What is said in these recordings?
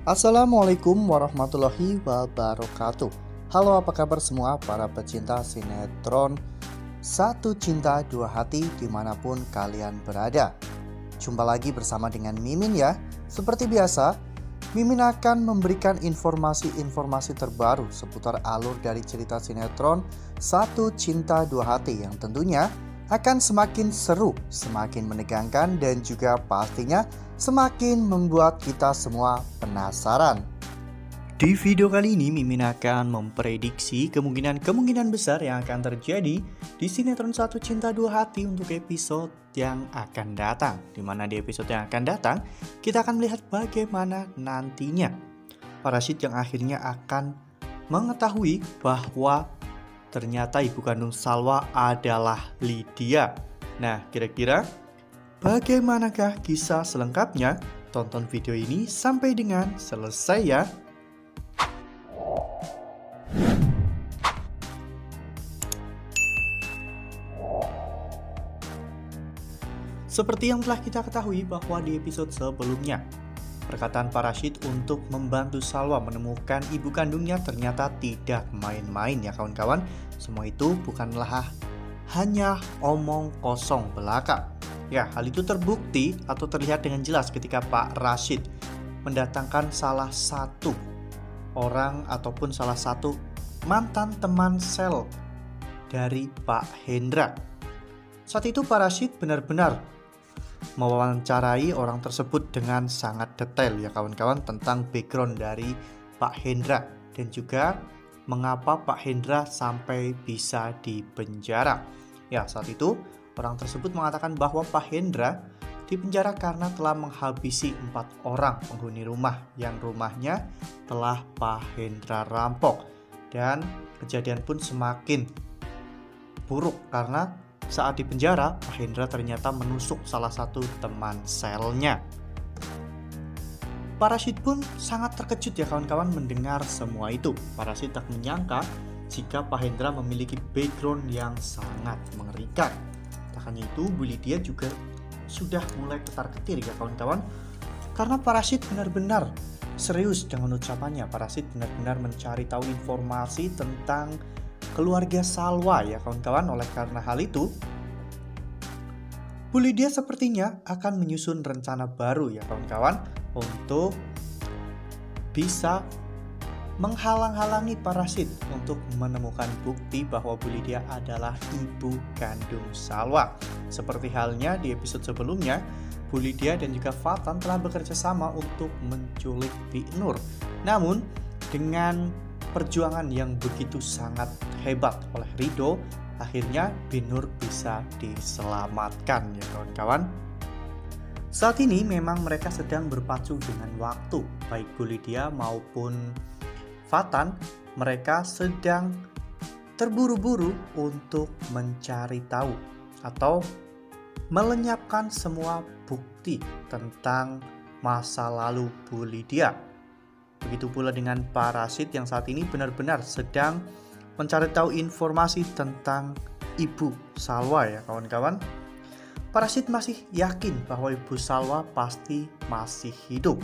Assalamualaikum warahmatullahi wabarakatuh. Halo, apa kabar semua para pecinta sinetron Satu Cinta Dua Hati dimanapun kalian berada. Jumpa lagi bersama dengan Mimin ya. Seperti biasa, Mimin akan memberikan informasi-informasi terbaru seputar alur dari cerita sinetron Satu Cinta Dua Hati yang tentunya akan semakin seru, semakin menegangkan, dan juga pastinya semakin membuat kita semua penasaran. Di video kali ini Mimin akan memprediksi kemungkinan besar yang akan terjadi di sinetron Satu Cinta Dua Hati untuk episode yang akan datang. Dimana di episode yang akan datang kita akan melihat bagaimana nantinya Parasit yang akhirnya akan mengetahui bahwa ternyata ibu kandung Salwa adalah Lydia. Nah, kira-kira bagaimanakah kisah selengkapnya? Tonton video ini sampai dengan selesai ya. Seperti yang telah kita ketahui bahwa di episode sebelumnya, perkataan Parasit untuk membantu Salwa menemukan ibu kandungnya ternyata tidak main-main ya kawan-kawan. Semua itu bukanlah hanya omong kosong belaka. Ya, hal itu terbukti atau terlihat dengan jelas ketika Pak Rashid mendatangkan salah satu orang ataupun salah satu mantan teman sel dari Pak Hendra. Saat itu Pak Rashid benar-benar mewawancarai orang tersebut dengan sangat detail ya kawan-kawan tentang background dari Pak Hendra dan juga mengapa Pak Hendra sampai bisa dipenjara. Ya, saat itu orang tersebut mengatakan bahwa Pak Hendra dipenjara karena telah menghabisi 4 orang penghuni rumah yang rumahnya telah Pak Hendra rampok, dan kejadian pun semakin buruk karena saat di penjara, Pak Hendra ternyata menusuk salah satu teman selnya. Parasit pun sangat terkejut ya kawan-kawan mendengar semua itu. Parasit tak menyangka jika Pak Hendra memiliki background yang sangat mengerikan. Tak hanya itu, Bu Lydia juga sudah mulai ketar-ketir ya kawan-kawan. Karena Parasit benar-benar serius dengan ucapannya. Parasit benar-benar mencari tahu informasi tentang keluarga Salwa ya kawan-kawan. Oleh karena hal itu, Bu Lydia sepertinya akan menyusun rencana baru ya kawan-kawan untuk bisa menghalang-halangi Parasit untuk menemukan bukti bahwa Bu Lydia adalah ibu kandung Salwa. Seperti halnya di episode sebelumnya, Bu Lydia dan juga Fatan telah bekerja sama untuk menculik Bik Nur. Namun dengan perjuangan yang begitu sangat hebat oleh Rido, akhirnya Bik Nur bisa diselamatkan ya kawan-kawan. Saat ini memang mereka sedang berpacu dengan waktu. Baik Bu Lydia maupun Fatan, mereka sedang terburu-buru untuk mencari tahu atau melenyapkan semua bukti tentang masa lalu Bu Lydia. Begitu pula dengan Parasit yang saat ini benar-benar sedang mencari tahu informasi tentang ibu Salwa ya kawan-kawan. Parasit masih yakin bahwa ibu Salwa pasti masih hidup.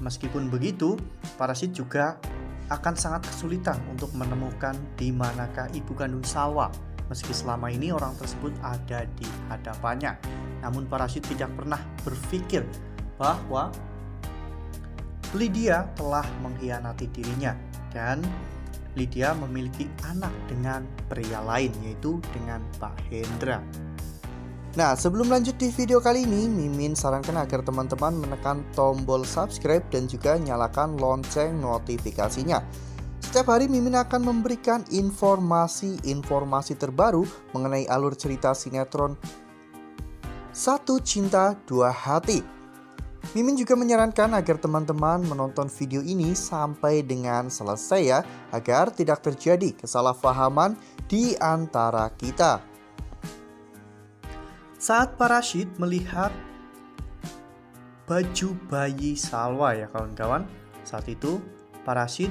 Meskipun begitu, Parasit juga akan sangat kesulitan untuk menemukan di manakah ibu kandung Salwa, meski selama ini orang tersebut ada di hadapannya. Namun Parasit tidak pernah berpikir bahwa Lydia telah mengkhianati dirinya dan Lydia memiliki anak dengan pria lain, yaitu dengan Pak Hendra. Nah, sebelum lanjut di video kali ini, Mimin sarankan agar teman-teman menekan tombol subscribe dan juga nyalakan lonceng notifikasinya. Setiap hari Mimin akan memberikan informasi-informasi terbaru mengenai alur cerita sinetron Satu Cinta Dua Hati. Mimin juga menyarankan agar teman-teman menonton video ini sampai dengan selesai ya, agar tidak terjadi kesalahpahaman di antara kita. Saat Parasit melihat baju bayi Salwa ya kawan-kawan, saat itu Parasit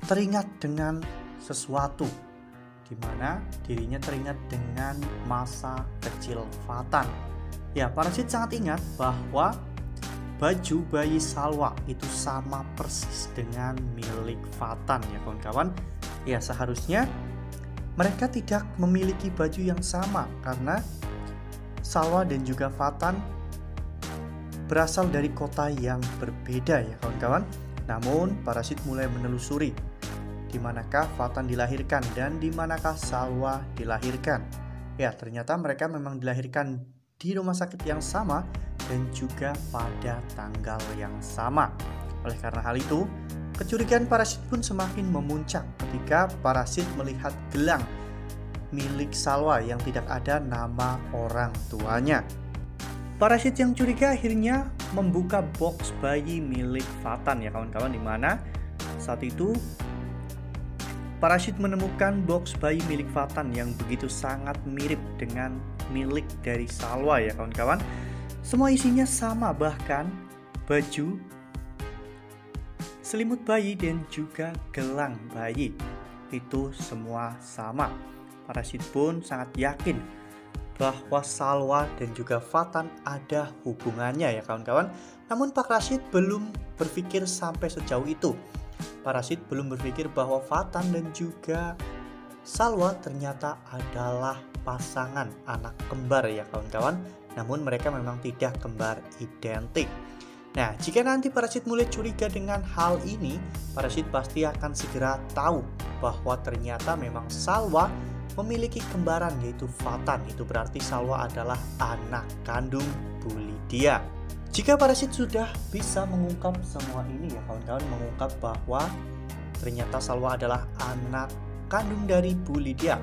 teringat dengan sesuatu, di mana dirinya teringat dengan masa kecil Fatan. Ya, Parasit sangat ingat bahwa baju bayi Salwa itu sama persis dengan milik Fatan ya kawan-kawan. Ya seharusnya mereka tidak memiliki baju yang sama karena Salwa dan juga Fatan berasal dari kota yang berbeda ya kawan-kawan. Namun Parasit mulai menelusuri di manakah Fatan dilahirkan dan di manakah Salwa dilahirkan. Ya ternyata mereka memang dilahirkan di rumah sakit yang sama dan juga pada tanggal yang sama. Oleh karena hal itu, kecurigaan Parasit pun semakin memuncak ketika Parasit melihat gelang milik Salwa yang tidak ada nama orang tuanya. Parasit yang curiga akhirnya membuka box bayi milik Fatan ya kawan-kawan, di mana saat itu Parasit menemukan box bayi milik Fatan yang begitu sangat mirip dengan milik dari Salwa ya kawan-kawan. Semua isinya sama, bahkan baju, selimut bayi dan juga gelang bayi itu semua sama. Parasit pun sangat yakin bahwa Salwa dan juga Fatan ada hubungannya ya kawan-kawan. Namun Pak Rashid belum berpikir sampai sejauh itu. Parasit belum berpikir bahwa Fatan dan juga Salwa ternyata adalah pasangan anak kembar ya kawan-kawan. Namun mereka memang tidak kembar identik. Nah, jika nanti Parasit mulai curiga dengan hal ini, Parasit pasti akan segera tahu bahwa ternyata memang Salwa memiliki kembaran yaitu Fatan. Itu berarti Salwa adalah anak kandung Bu Lydia. Jika Parasit sudah bisa mengungkap semua ini ya kawan-kawan, mengungkap bahwa ternyata Salwa adalah anak kandung dari Bu Lydia,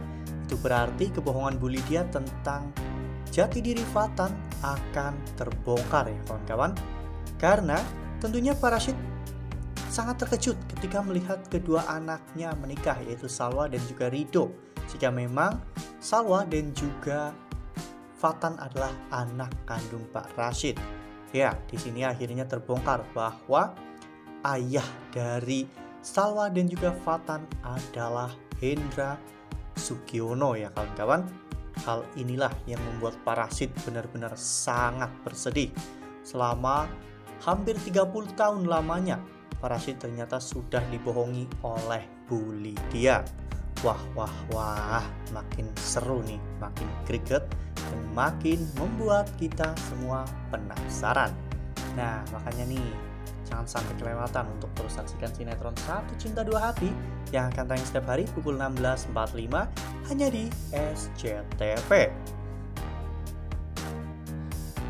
itu berarti kebohongan Bu Lydia tentang jati diri Fatan akan terbongkar ya kawan-kawan. Karena tentunya Parasit sangat terkejut ketika melihat kedua anaknya menikah, yaitu Salwa dan juga Ridho. Jika memang Salwa dan juga Fatan adalah anak kandung Pak Rashid. Ya, di sini akhirnya terbongkar bahwa ayah dari Salwa dan juga Fatan adalah Hendra Sugiono ya kawan-kawan. Hal inilah yang membuat Parasit benar-benar sangat bersedih. Selama hampir 30 tahun lamanya, Parasit ternyata sudah dibohongi oleh Bu Lydia. Wah, makin seru nih, makin greget dan makin membuat kita semua penasaran. Nah, makanya nih, jangan sampai kelewatan untuk terus saksikan sinetron Satu Cinta Dua Hati yang akan tayang setiap hari pukul 16.45 hanya di SCTV.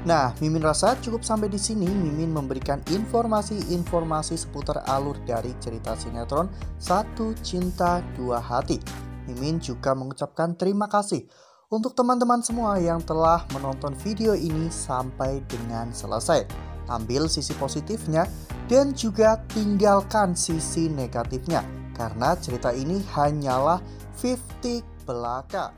Nah, Mimin rasa cukup sampai di sini. Mimin memberikan informasi-informasi seputar alur dari cerita sinetron Satu Cinta Dua Hati. Mimin juga mengucapkan terima kasih untuk teman-teman semua yang telah menonton video ini sampai dengan selesai. Ambil sisi positifnya dan juga tinggalkan sisi negatifnya, karena cerita ini hanyalah 50 belaka.